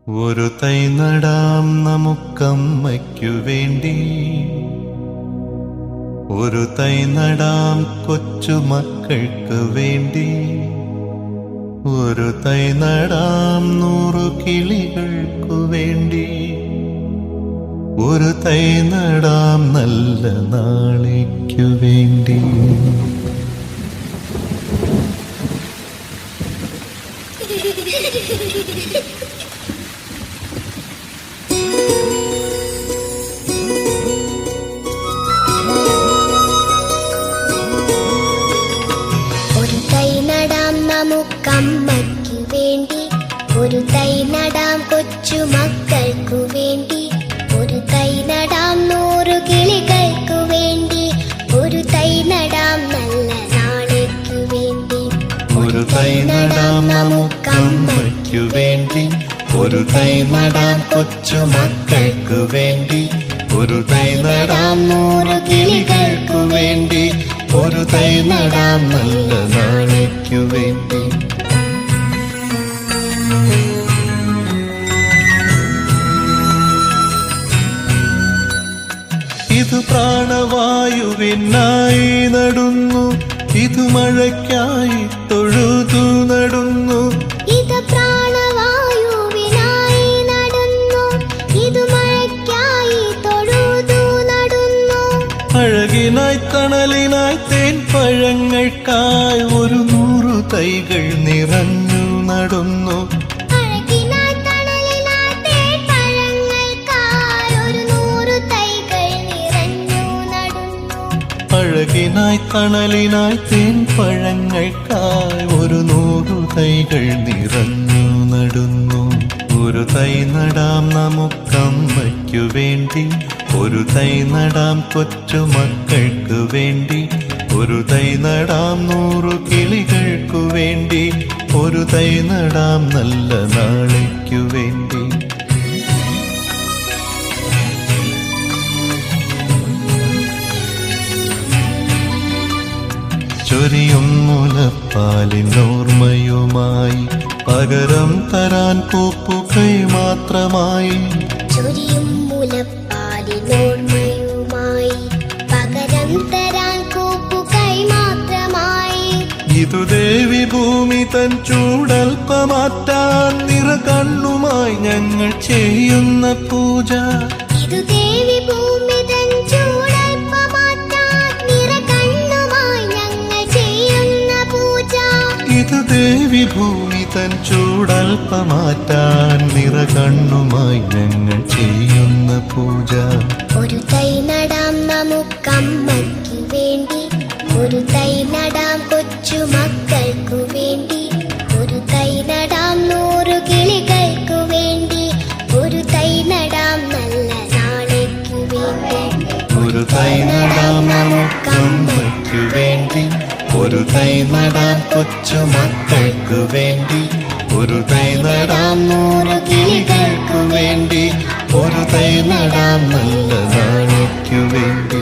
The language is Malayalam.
ഒരു തൈ നടാം നമുക്കമ്മയ്ക്കു വേണ്ടി, ഒരു തൈ നടാം കൊച്ചുമക്കൾക്ക് വേണ്ടി, ഒരു തൈ നടാം 100 കിളികൾക്കു വേണ്ടി, ഒരു തൈ നടാം നല്ല നാളേക്കു വേണ്ടി. ഒരു തൈ നടാം നമുക്കമ്മയ്ക്കു വേണ്ടി, ഒരു തൈ നടാം കൊച്ചുമക്കൾക്കു വേണ്ടി, ഒരു തൈ നടാം 100 കിളികൾക്കു വേണ്ടി, ഒരു തൈ നടാം നല്ല നാളേക്കു വേണ്ടി. ഒരു തൈ നടാം നമുക്കമ്മയ്ക്കു വേണ്ടി, ഒരു തൈ നടാം കൊച്ചുമക്കൾക്കു വേണ്ടി, ഒരു തൈ നടാം 100 കിളികൾക്കു വേണ്ടി, ഒരു തൈ നടാം നല്ല നാളേക്കു വേണ്ടി. ഇത് പ്രാണവായുവിനായി നടുന്നു, ഇത് മഴയ്ക്കായി തൊഴുതു നടുന്നു, ഇത് പ്രാണവായുവിനായി നടുന്നു, ഇത് മഴയ്ക്കായി തൊഴുതു നടുന്നു. അഴകിനായി തണലിനായി തേൻ പഴങ്ങൾക്കായി 100 തൈകൾ നിറഞ്ഞു നടുന്നു, അഴകിനായി തണലിനായി തേൻ പഴങ്ങൾക്കായി 100 തൈകൾ നിറഞ്ഞു നടുന്നു. അഴകിനായി തണലിനായി തേൻ പഴങ്ങൾക്കായി 100 തൈകൾ നിറഞ്ഞു നടുന്നു. ഒരു തൈ നടാം നമുക്കമ്മയ്ക്കു വേണ്ടി, ഒരു തൈ നടാം കൊച്ചുമക്കൾക്കു വേണ്ടി, ഒരു തൈ നടാം 100 കിളികൾക്കു വേണ്ടി, ഒരു തൈ നടാം നല്ല നാളേക്കു വേണ്ടി. ചൊരിയും മുലപ്പാലിനോർമ്മയുമായി പകരം തരാൻ പൂപ്പുകൈ മാത്രമായി, ചൊരിയും മുലപ്പാലിനോർമ്മയുമായി പകരം തരാൻ കൂപ്പുകൈ മാത്രമായി. ഇതു ദേവി ഭൂമി തൻ ചൂടൽപ്പമാറ്റാൻ നിറകണ്ണുമായി ഞങ്ങൾ ചെയ്യുന്ന പൂജ, ഇതു ദേവി ഭൂമി തൻ ചൂടൽപ്പമാറ്റാൻ നിറകണ്ണുമായി ഞങ്ങൾ ചെയ്യുന്ന പൂജ, ഇതു ദേവി ഭൂമി തൻ ചൂടൽപ്പമാറ്റാൻ നിറകണ്ണുമായി ഞങ്ങൾ ചെയ്യുന്ന പൂജ. ഒരു തൈ നടാം നമുക്കമ്മയ്ക്കു വേണ്ടി, ഒരു തൈ നടാം കൊച്ചുമക്കൾക്കു വേണ്ടി, ഒരു തൈ നടാം 100 കിളികൾക്കു വേണ്ടി, ഒരു തൈ നടാം നല്ല നാളേക്കു വേണ്ടി. ഒരു തൈ നടാം നമുക്കമ്മയ്ക്കു വേണ്ടി, ഒരു തൈ നടാം കൊച്ചുമക്കൾക്കു വേണ്ടി, ഒരു തൈ നടാം 100 കിളികൾക്കു വേണ്ടി, ഒരു തൈ നടാം നല്ല നാളേക്കു വേണ്ടി.